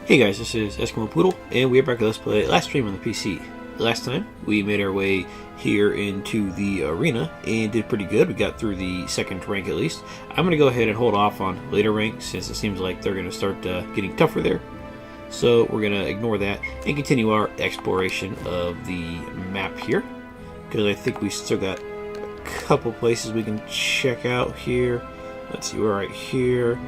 Hey guys, this is Eskimo Poodle, and we are back to Let's Play last stream on the PC. Last time, we made our way here into the arena, and did pretty good. We got through the second rank at least. I'm going to go ahead and hold off on later ranks, since it seems like they're going to start getting tougher there. So we're going to ignore that, and continue our exploration of the map here. Because I think we still got a couple places we can check out here. Let's see, we're right here.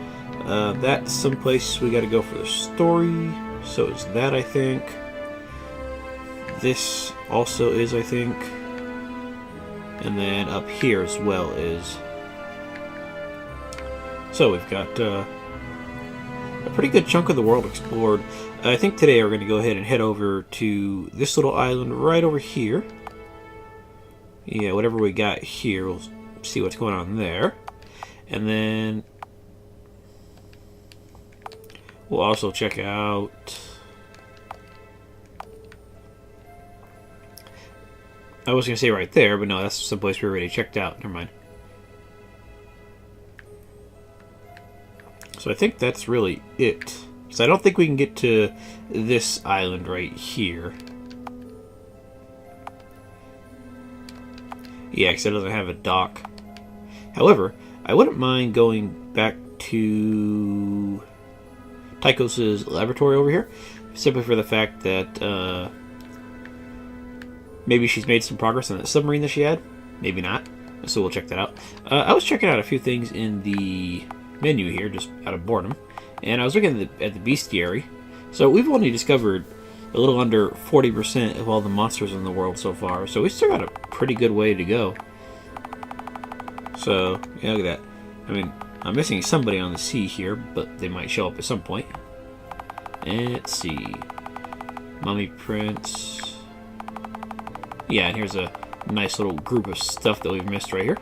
That's someplace we got to go for the story. So is that, I think. This also is, I think. And then up here as well is. So we've got a pretty good chunk of the world explored. I think today we're going to go ahead and head over to this little island right over here. Yeah, whatever we got here, we'll see what's going on there. And then we'll also check out. I was going to say right there, but no, that's someplace we already checked out. Never mind. So I think that's really it. So I don't think we can get to this island right here. Yeah, because it doesn't have a dock. However, I wouldn't mind going back to Tychos's laboratory over here, simply for the fact that maybe she's made some progress on that submarine that she had. Maybe not. So we'll check that out. I was checking out a few things in the menu here, just out of boredom, and I was looking at the bestiary. So we've only discovered a little under 40% of all the monsters in the world so far. So we still got a pretty good way to go. So yeah, look at that. I mean, I'm missing somebody on the sea here, but they might show up at some point. And let's see. Mummy prints. Yeah, and here's a nice little group of stuff that we've missed right here.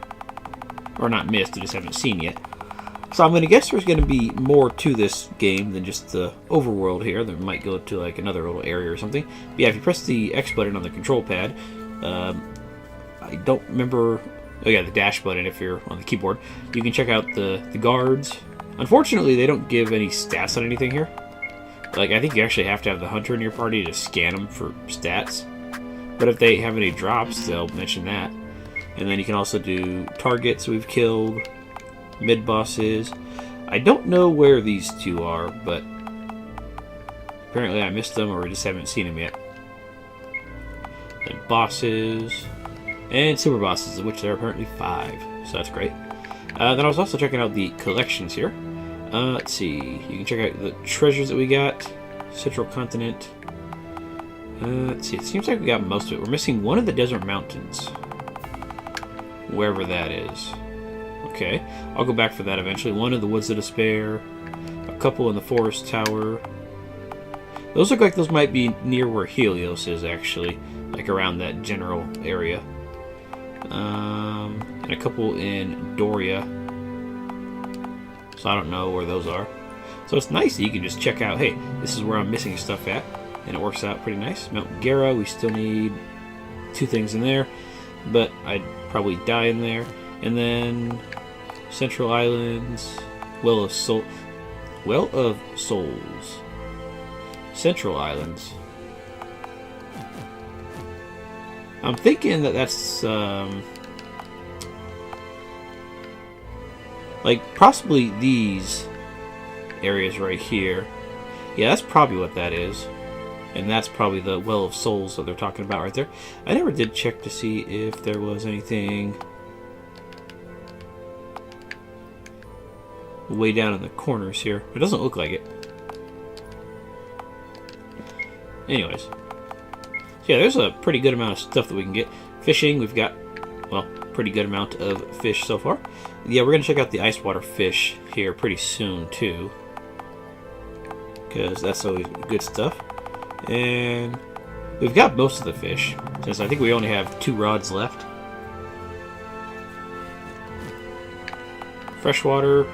Or not missed, we just haven't seen yet. So I'm going to guess there's going to be more to this game than just the overworld here. There might go to like another little area or something. But yeah, if you press the X button on the control pad, I don't remember. Oh yeah, the dash button if you're on the keyboard. You can check out the guards. Unfortunately, they don't give any stats on anything here. Like, I think you actually have to have the hunter in your party to scan them for stats. But if they have any drops, they'll mention that. And then you can also do targets we've killed, mid-bosses. I don't know where these two are, but apparently I missed them or we just haven't seen them yet. Then bosses. And super bosses, of which there are apparently 5. So that's great. Then I was also checking out the collections here. Let's see. You can check out the treasures that we got. Central Continent. Let's see. It seems like we got most of it. We're missing one of the desert mountains. Wherever that is. Okay. I'll go back for that eventually. One of the Woods of Despair. A couple in the Forest Tower. Those look like those might be near where Helios is, actually. Like around that general area. And a couple in Doria. So I don't know where those are. So it's nice that you can just check out, hey, this is where I'm missing stuff at. And it works out pretty nice. Mount Gera, we still need 2 things in there. But I'd probably die in there. And then Central Islands, Well of Souls. Central Islands. I'm thinking that that's, like, possibly these areas right here. Yeah, that's probably what that is. And that's probably the Well of Souls that they're talking about right there. I never did check to see if there was anything way down in the corners here. It doesn't look like it. Anyways. Yeah, there's a pretty good amount of stuff that we can get. Fishing, we've got, well, pretty good amount of fish so far. Yeah, we're going to check out the ice water fish here pretty soon, too. Because that's always good stuff. And we've got most of the fish, since I think we only have 2 rods left. Freshwater,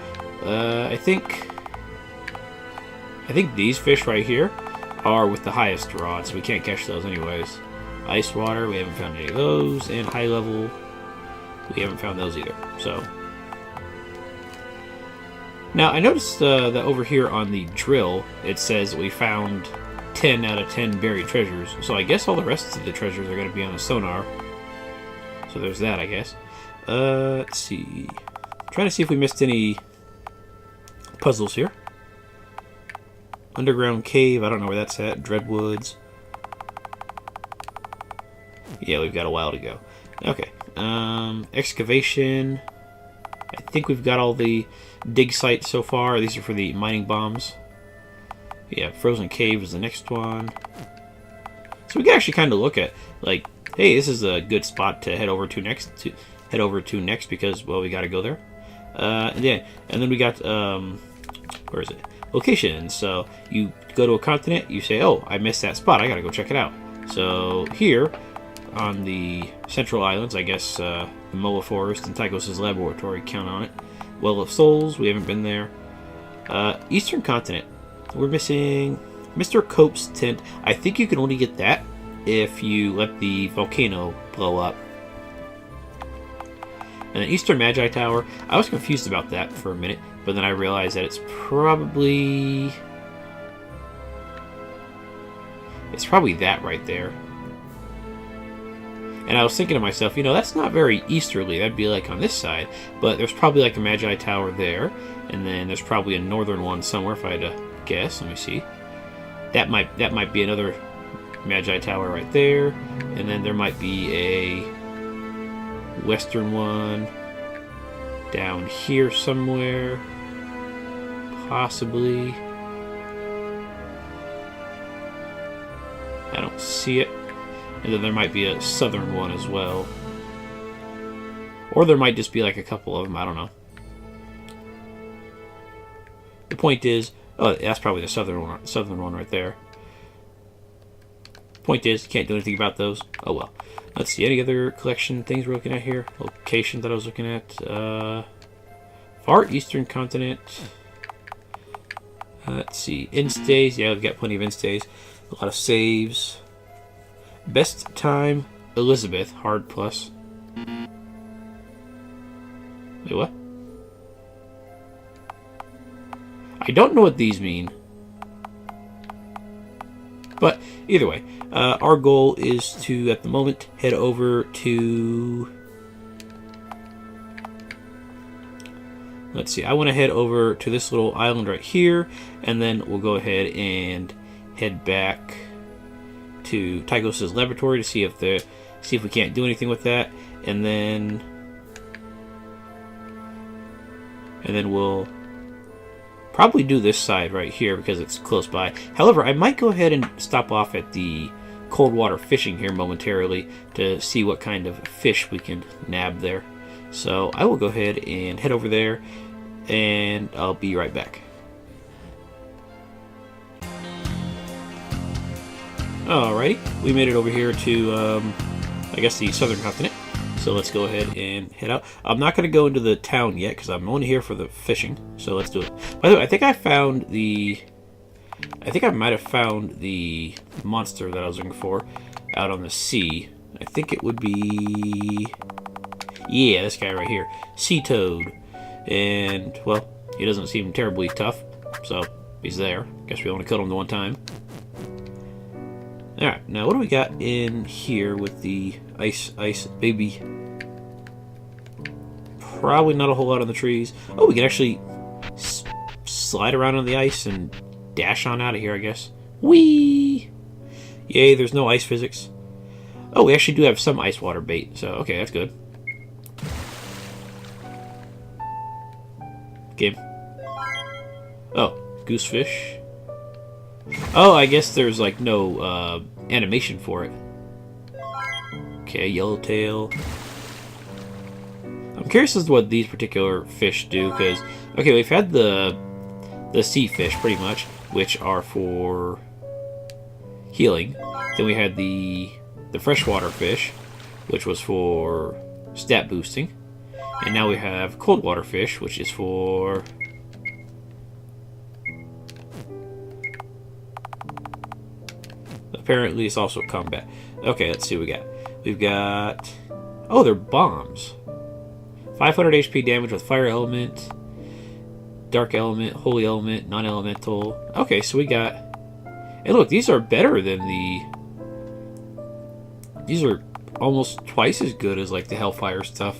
I think these fish right here are with the highest rods, so we can't catch those anyways. Ice water, we haven't found any of those, and high level, we haven't found those either. So Now, I noticed that over here on the drill, it says we found 10 out of 10 buried treasures. So I guess all the rest of the treasures are going to be on the sonar. So there's that, I guess. Let's see. Trying to see if we missed any puzzles here. Underground cave, I don't know where that's at. Dreadwoods. Yeah, we've got a while to go. Okay. Excavation. I think we've got all the dig sites so far. These are for the mining bombs. Yeah, Frozen Cave is the next one. So we can actually kind of look at, like, hey, this is a good spot to head over to next. Because, well, we got to go there. And then we got where is it? Location. So you go to a continent. You say, oh, I missed that spot. I got to go check it out. So here on the Central Islands, I guess the Moa Forest and Tychos' laboratory count on it. Well of Souls, we haven't been there. Eastern Continent, we're missing Mr. Cope's tent. I think you can only get that if you let the volcano blow up. And then Eastern Magi Tower, I was confused about that for a minute, but then I realized that it's probably that right there. And I was thinking to myself, you know, that's not very easterly. That'd be like on this side. But there's probably like a Magi Tower there. And then there's probably a northern one somewhere if I had to guess. Let me see. That might be another Magi Tower right there. And then there might be a western one down here somewhere. Possibly. I don't see it. And then there might be a southern one as well. Or there might just be like a couple of them. I don't know. The point is... Oh, that's probably the southern one right there. Point is, you can't do anything about those. Oh well. Let's see. Any other collection things we're looking at here? Location that I was looking at. Far Eastern Continent. Let's see. Instays. Yeah, we've got plenty of instays. A lot of saves. Best time, Elizabeth, hard plus. Wait, what? I don't know what these mean. But, either way, our goal is to, at the moment, head over to... Let's see, I want to head over to this little island right here, and then we'll go ahead and head back to Tychos' laboratory to see if we can't do anything with that, and then we'll probably do this side right here because it's close by. However, I might go ahead and stop off at the cold water fishing here momentarily to see what kind of fish we can nab there. So I will go ahead and head over there, and I'll be right back. Alrighty, we made it over here to, I guess, the southern continent. So let's go ahead and head out. I'm not going to go into the town yet because I'm only here for the fishing. So let's do it. By the way, I think I might have found the monster that I was looking for out on the sea. I think it would be... Yeah, this guy right here. Sea Toad. And, well, he doesn't seem terribly tough. So, he's there. Guess we only killed him the one time. Alright, now what do we got in here with the ice baby? Probably not a whole lot on the trees. Oh, we can actually slide around on the ice and dash on out of here, I guess. Whee! Yay, there's no ice physics. Oh, we actually do have some ice water bait, so okay, that's good. Game. Oh, goosefish. Oh, I guess there's like no animation for it. Okay, yellowtail. I'm curious as to what these particular fish do, because okay, we've had the sea fish pretty much, which are for healing. Then we had the freshwater fish, which was for stat boosting, and now we have cold water fish, which is for apparently it's also combat. Okay, let's see what we got. We've got... Oh, they're bombs. 500 HP damage with fire element. dark element, holy element, non-elemental. Okay, so we got... Hey, look, these are better than the... These are almost twice as good as, like, the Hellfire stuff.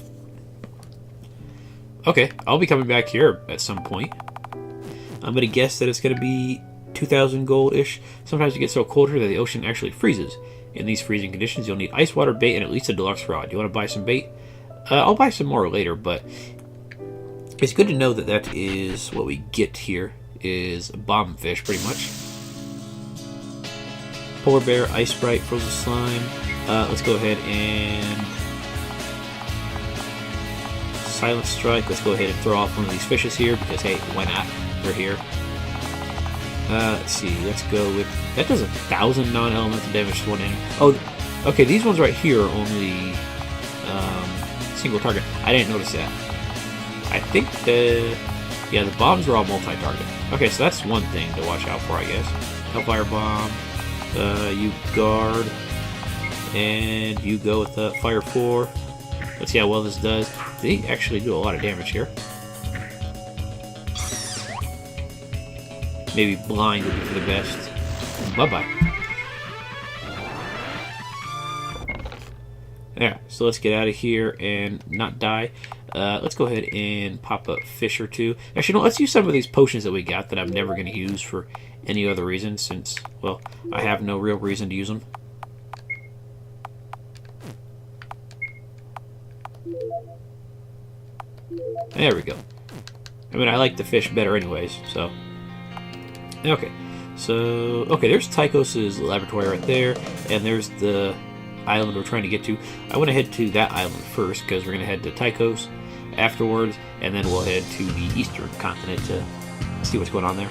Okay, I'll be coming back here at some point. I'm going to guess that it's going to be 2,000 gold-ish. Sometimes it gets so cold here that the ocean actually freezes. In these freezing conditions, you'll need ice water, bait, and at least a deluxe rod. Do you want to buy some bait? I'll buy some more later, but it's good to know that that is what we get here, is bomb fish, pretty much. Polar bear, ice sprite, frozen slime. Let's go ahead and silent strike. Let's go ahead and throw off one of these fishes here, because hey, why not? They're here. Let's see, let's go with... That does 1,000 non-elemental damage to one enemy. Oh, okay, these ones right here are only single target. I didn't notice that. I think yeah, the bombs are all multi-target. Okay, so that's one thing to watch out for, I guess. Hellfire bomb. You guard. And you go with fire 4. Let's see how well this does. They actually do a lot of damage here. Maybe blind would be for the best. Bye-bye. Yeah, so let's get out of here and not die. Let's go ahead and pop a fish or two. Actually, no, let's use some of these potions that we got that I'm never going to use for any other reason, since, well, I have no real reason to use them. There we go. I mean, I like the fish better anyways, so... Okay, so... Okay, there's Tychos' laboratory right there, and there's the island we're trying to get to. I want to head to that island first, because we're going to head to Tychos afterwards, and then we'll head to the eastern continent to see what's going on there.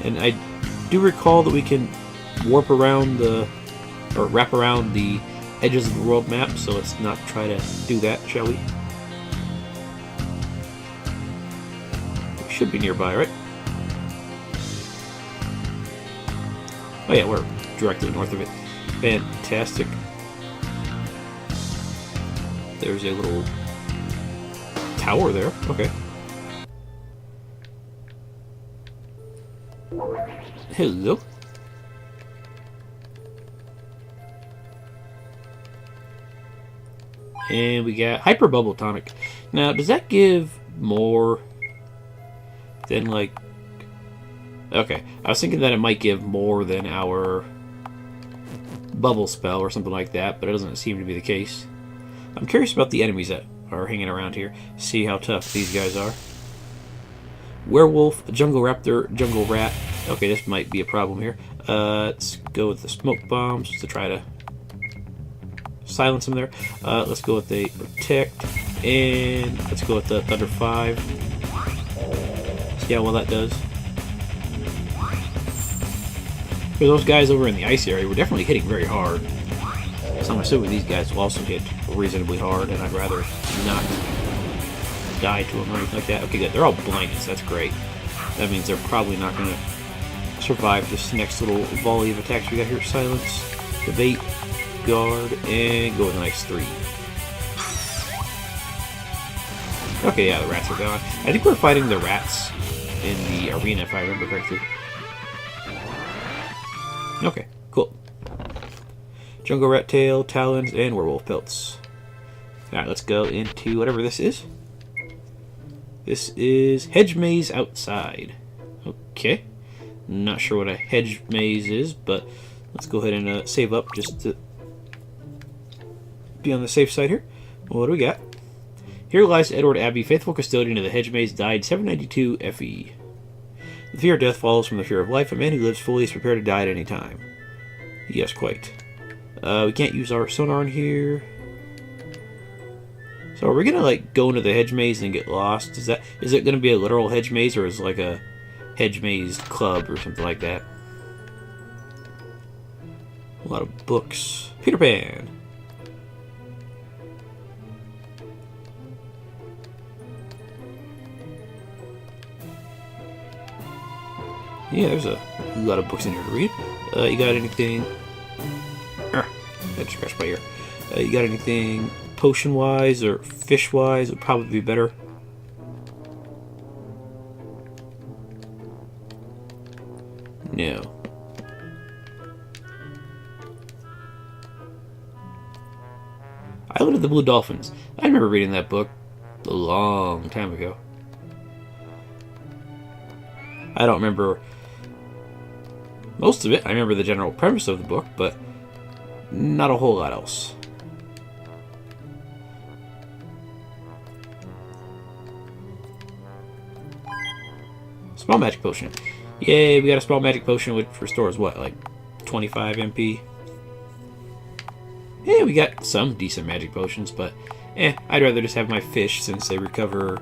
And I do recall that we can warp around the... or wrap around the edges of the world map, so let's not try to do that, shall we? We should be nearby, right? Oh yeah, we're directly north of it. Fantastic. There's a little tower there. Okay. Hello. And we got Hyper Bubble Tonic. Now, does that give more than, like... Okay, I was thinking that it might give more than our Bubble Spell or something like that, but it doesn't seem to be the case. I'm curious about the enemies that are hanging around here. See how tough these guys are. Werewolf, Jungle Raptor, Jungle Rat. Okay, this might be a problem here. Let's go with the Smoke Bombs to try to silence them there. Let's go with the Protect, and let's go with the Thunder 5. See how well that does. For those guys over in the ice area, we're definitely hitting very hard. So I'm assuming these guys will also hit reasonably hard, and I'd rather not die to them or anything like that. Okay, good. They're all blinded, so that's great. That means they're probably not going to survive this next little volley of attacks we got here. Silence, debate, guard, and go with a nice 3. Okay, yeah, the rats are gone. I think we're fighting the rats in the arena, if I remember correctly. Okay, cool. Jungle Rat Tail, Talons, and Werewolf Pelts. Alright, let's go into whatever this is. This is Hedge Maze Outside. Okay. Not sure what a hedge maze is, but let's go ahead and save up just to be on the safe side here. What do we got? Here lies Edward Abbey, faithful custodian of the hedge maze, died 792 FE. The fear of death follows from the fear of life. A man who lives fully is prepared to die at any time. Yes, quite. We can't use our sonar in here. So are we gonna like go into the hedge maze and get lost? Is it gonna be a literal hedge maze, or is it like a hedge maze club or something like that? A lot of books. Peter Pan. Yeah, there's a lot of books in here to read. You got anything? I just scratched my ear. You got anything potion-wise or fish-wise? Would probably be better. No. Island of the Blue Dolphins. I remember reading that book a long time ago. I don't remember most of it. I remember the general premise of the book, but not a whole lot else. Small magic potion. Yay, we got a small magic potion which restores what, like 25 MP? Yeah, we got some decent magic potions, but I'd rather just have my fish since they recover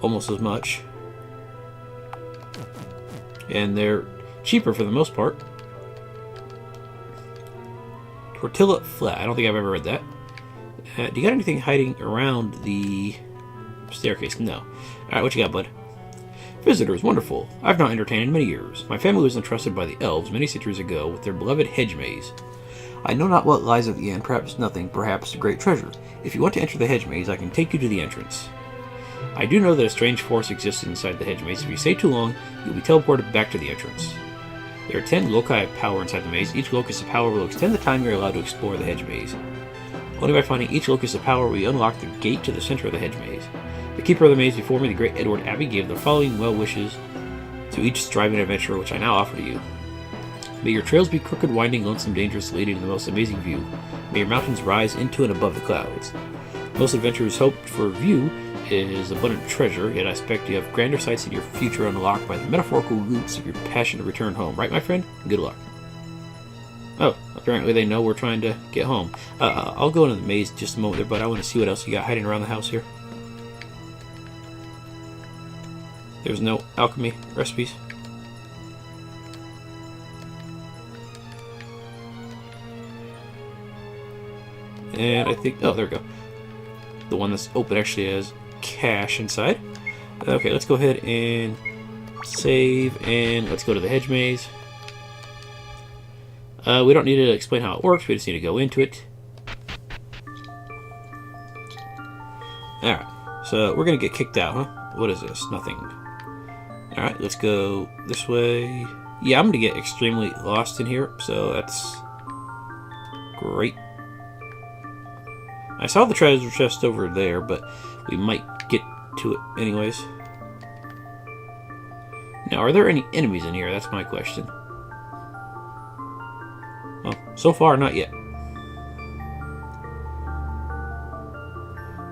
almost as much. And they're cheaper for the most part. Tortilla Flat. I don't think I've ever read that. Do you got anything hiding around the staircase? No. Alright, what you got, bud? Visitors, wonderful. I've not entertained in many years. My family was entrusted by the elves many centuries ago with their beloved hedge maze. I know not what lies at the end, perhaps nothing, perhaps a great treasure. If you want to enter the hedge maze, I can take you to the entrance. I do know that a strange force exists inside the hedge maze. If you stay too long, you'll be teleported back to the entrance. There are 10 loci of power inside the maze. Each locus of power will extend the time you're allowed to explore the hedge maze. Only by finding each locus of power will you unlock the gate to the center of the hedge maze. The keeper of the maze before me, the great Edward Abbey, gave the following well wishes to each striving adventurer, which I now offer to you. May your trails be crooked, winding, lonesome, dangerous, leading to the most amazing view. May your mountains rise into and above the clouds. Most adventurers' hope for view is abundant treasure, yet I expect you have grander sights in your future unlocked by the metaphorical roots of your passion to return home. Right, my friend? Good luck. Oh, apparently they know we're trying to get home. I'll go into the maze in just a moment there, but I want to see what else you got hiding around the house here. There's no alchemy recipes. And I think, oh, there we go. The one that's open actually has cash inside. Okay, let's go ahead and save, and let's go to the hedge maze. We don't need to explain how it works, we just need to go into it. Alright, so we're gonna get kicked out, huh? What is this? Nothing. Alright, let's go this way. Yeah, I'm gonna get extremely lost in here, so that's great. I saw the treasure chest over there, but we might get to it anyways. Now, are there any enemies in here? That's my question. Well, so far, not yet.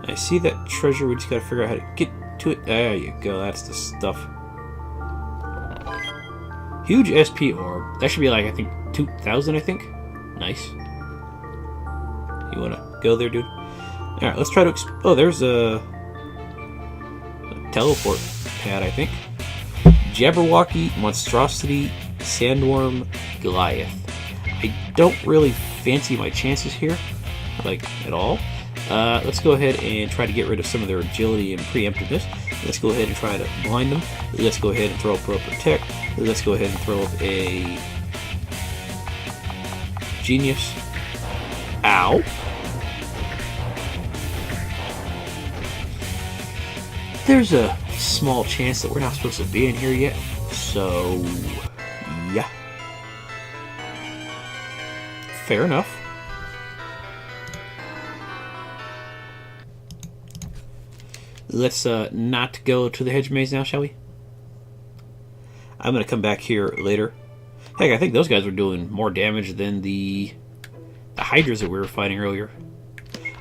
I see that treasure. We just gotta figure out how to get to it. There you go. That's the stuff. Huge SP orb. That should be like, I think, 2,000, I think. Nice. You wanna go there, dude? Alright, let's try to oh, there's a teleport pad, I think. Jabberwocky, Monstrosity, Sandworm, Goliath. I don't really fancy my chances here, like, at all. Let's go ahead and try to get rid of some of their agility and preemptiveness. Let's go ahead and try to blind them. Let's go ahead and throw up a protect. Let's go ahead and throw up a genius. Ow. There's a small chance that we're not supposed to be in here yet, so yeah. Fair enough. Let's not go to the hedge maze now, shall we? I'm gonna come back here later. Heck, I think those guys were doing more damage than the hydras that we were fighting earlier.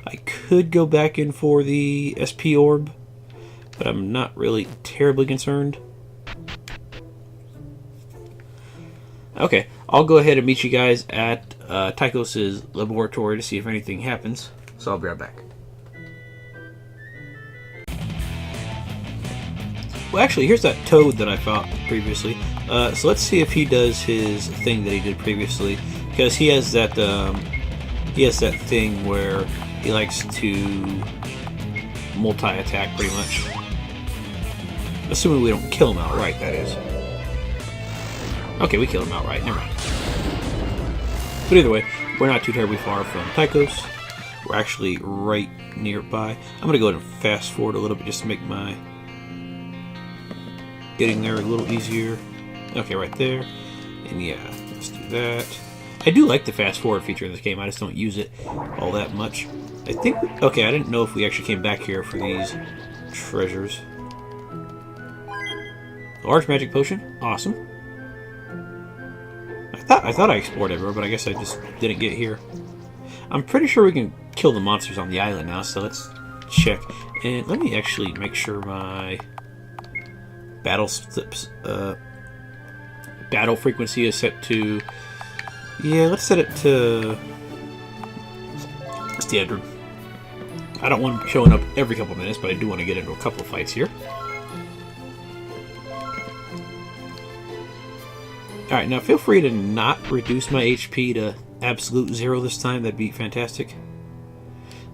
I could go back in for the SP orb, but I'm not really terribly concerned. Okay, I'll go ahead and meet you guys at Tychos' laboratory to see if anything happens. So I'll be right back. Well, actually, here's that toad that I fought previously. So let's see if he does his thing that he did previously, because he has that thing where he likes to multi-attack pretty much. Assuming we don't kill him outright, that is. Okay, we killed him outright. Never mind. But either way, we're not too terribly far from Tychos. We're actually right nearby. I'm gonna go ahead and fast forward a little bit just to make my getting there a little easier. Okay, right there. And yeah, let's do that. I do like the fast forward feature in this game. I just don't use it all that much. I think... Okay, I didn't know if we actually came back here for these treasures. Large magic potion. Awesome. I thought I explored everywhere, but I guess I just didn't get here. I'm pretty sure we can kill the monsters on the island now, so let's check. And let me actually make sure my battle frequency is set to... Yeah, let's set it to standard. I don't want them showing up every couple minutes, but I do want to get into a couple of fights here. Alright, now feel free to not reduce my HP to absolute 0 this time. That'd be fantastic.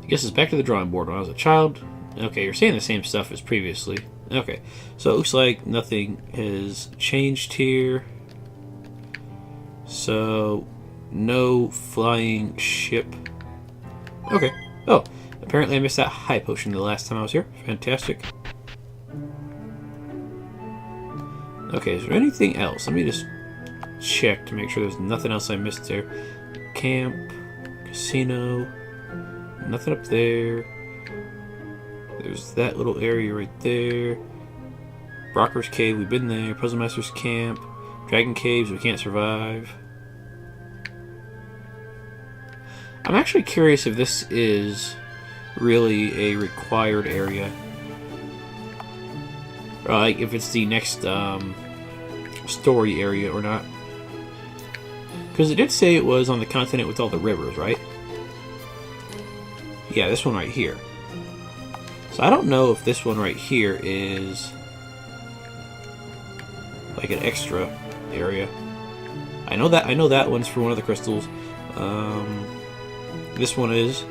I guess it's back to the drawing board. When I was a child... Okay, you're saying the same stuff as previously. Okay, so it looks like nothing has changed here. So, no flying ship. Okay. Oh, apparently I missed that high potion the last time I was here. Fantastic. Okay, is there anything else? Let me just check to make sure there's nothing else I missed there. Camp, casino, nothing up there. There's that little area right there. Brocker's Cave, we've been there. Puzzle Master's Camp. Dragon Caves, we can't survive. I'm actually curious if this is really a required area. Or like if it's the next story area or not. Because it did say it was on the continent with all the rivers, right? Yeah, this one right here. So I don't know if this one right here is like an extra area. I know that one's for one of the crystals. This one is.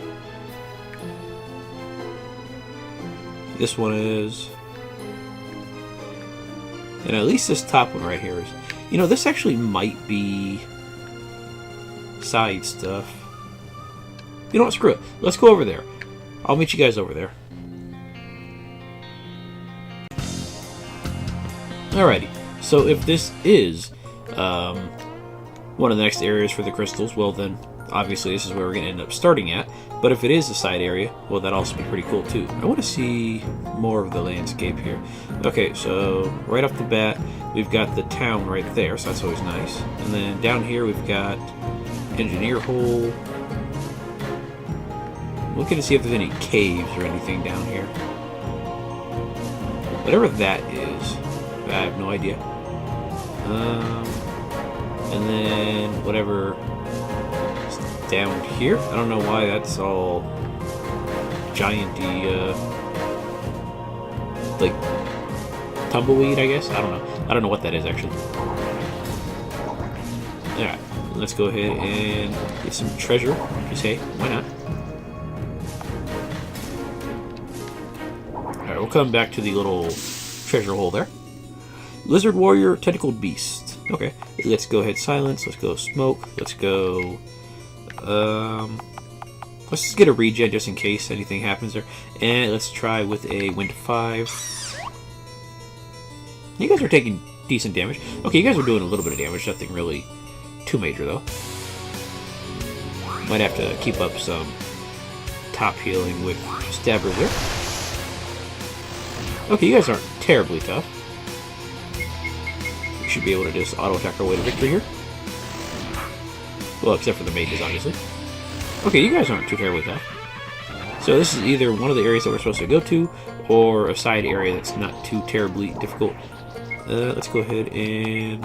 This one is. And at least this top one right here is. You know, this actually might be side stuff. You know what? Screw it. Let's go over there. I'll meet you guys over there. Alrighty. So if this is one of the next areas for the crystals, well then, obviously this is where we're going to end up starting at. But if it is a side area, well, that'd also be pretty cool too. I want to see more of the landscape here. Okay, so right off the bat, we've got the town right there, so that's always nice. And then down here we've got Engineer Hole. Looking to see if there's any caves or anything down here. Whatever that is, I have no idea. And then whatever is down here. I don't know why that's all giant-y, like tumbleweed, I guess. I don't know. I don't know what that is actually. Alright, let's go ahead and get some treasure. Just hey, why not? Alright, we'll come back to the little treasure hole there. Lizard Warrior, Tentacled Beast. Okay, let's go ahead silence. Let's go smoke. Let's go. Let's just get a regen just in case anything happens there. And let's try with a Wind 5. You guys are taking decent damage. Okay, you guys are doing a little bit of damage. Nothing really too major though. Might have to keep up some top healing with stabbers there. Okay, you guys aren't terribly tough. We should be able to just auto-attack our way to victory here. Well, except for the mages, obviously. Okay, you guys aren't too terribly tough. So this is either one of the areas that we're supposed to go to, or a side area that's not too terribly difficult. Let's go ahead and...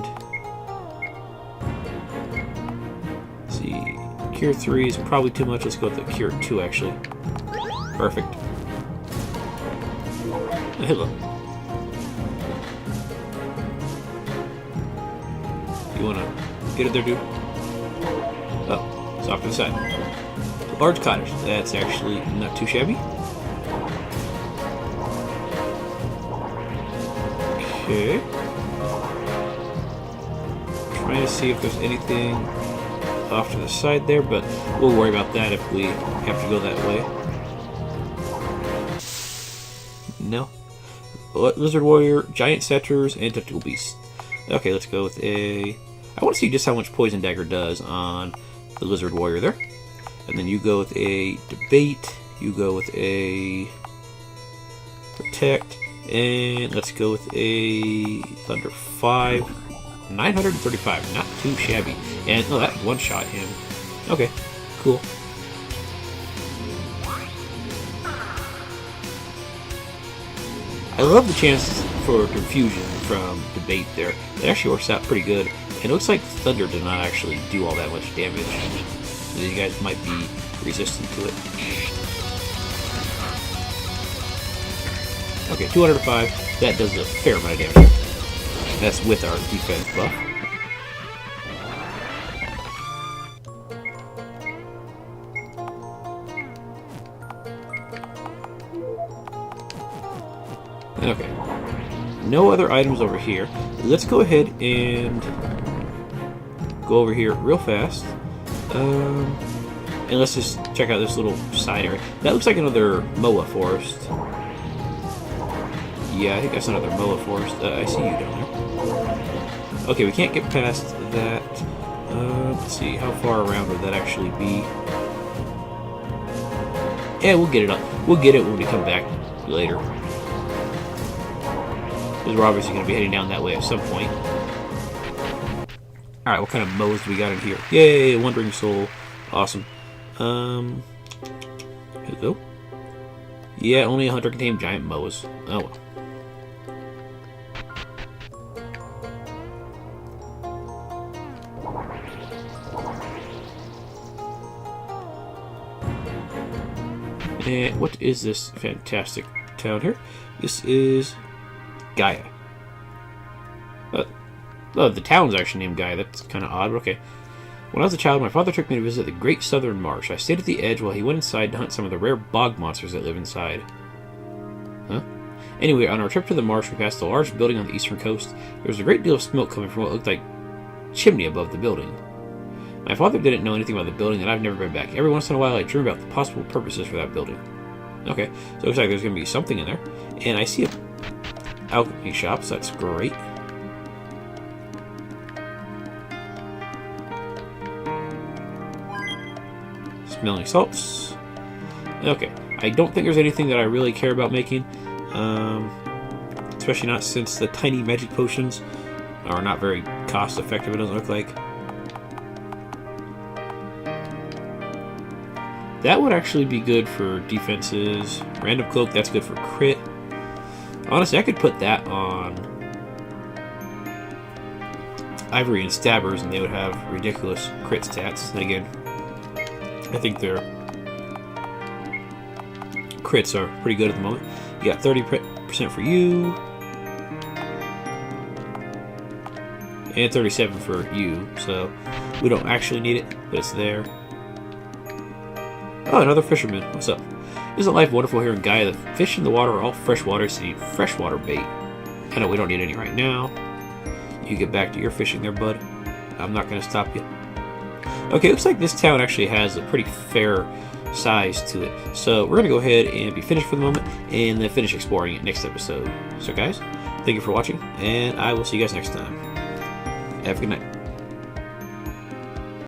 Let's see... Cure 3 is probably too much. Let's go with the Cure 2, actually. Perfect. Hello. You wanna get it there, dude? Oh, it's off to the side. Large cottage. That's actually not too shabby. Okay. Trying to see if there's anything off to the side there, but we'll worry about that if we have to go that way. No. Lizard Warrior, Giant Satyrs, and Tentacle Beast. Okay, let's go with a I want to see just how much Poison Dagger does on the Lizard Warrior there. And then you go with a Debate. You go with a Protect. And let's go with a Thunder 5. 935. Not too shabby. And, oh, that one-shot him. Okay, cool. I love the chance for confusion from Debate there. It actually works out pretty good. And it looks like Thunder did not actually do all that much damage. So you guys might be resistant to it. Okay, 205. That does a fair amount of damage. That's with our defense buff. Okay. No other items over here. Let's go ahead and go over here real fast. And let's just check out this little side area. That looks like another Moa forest. Yeah, I think that's another Moa forest. I see you down there. Okay, we can't get past that. Let's see, how far around would that actually be? Yeah, we'll get it up. We'll get it when we come back later. Because we're obviously going to be heading down that way at some point. Alright, what kind of Moas do we got in here? Yay, Wandering Soul. Awesome. Hello? Yeah, only 100 contain giant Moas. Oh well. And what is this fantastic town here? This is Gaia. Oh, the town's actually named Gaia. That's kind of odd, but okay. When I was a child, my father took me to visit the Great Southern Marsh. I stayed at the edge while he went inside to hunt some of the rare bog monsters that live inside. Huh? Anyway, on our trip to the marsh, we passed a large building on the eastern coast. There was a great deal of smoke coming from what looked like chimney above the building. My father didn't know anything about the building, and I've never been back. Every once in a while, I dream about the possible purposes for that building. Okay, so it looks like there's going to be something in there. And I see a alchemy shop, so that's great. Smelling salts. Okay, I don't think there's anything that I really care about making. Especially not since the tiny magic potions are not very cost effective, it doesn't look like. That would actually be good for defenses. Random Cloak, that's good for crit. Honestly, I could put that on Ivory and Stabbers and they would have ridiculous crit stats. And again, I think their crits are pretty good at the moment. You got 30% for you. And 37 for you. So we don't actually need it, but it's there. Oh, another fisherman. What's up? Isn't life wonderful here in Gaia? The fish in the water are all freshwater, so you need freshwater bait. I know we don't need any right now. You get back to your fishing there, bud. I'm not going to stop you. Okay, looks like this town actually has a pretty fair size to it. So we're going to go ahead and be finished for the moment, and then finish exploring it next episode. So guys, thank you for watching, and I will see you guys next time. Have a good night.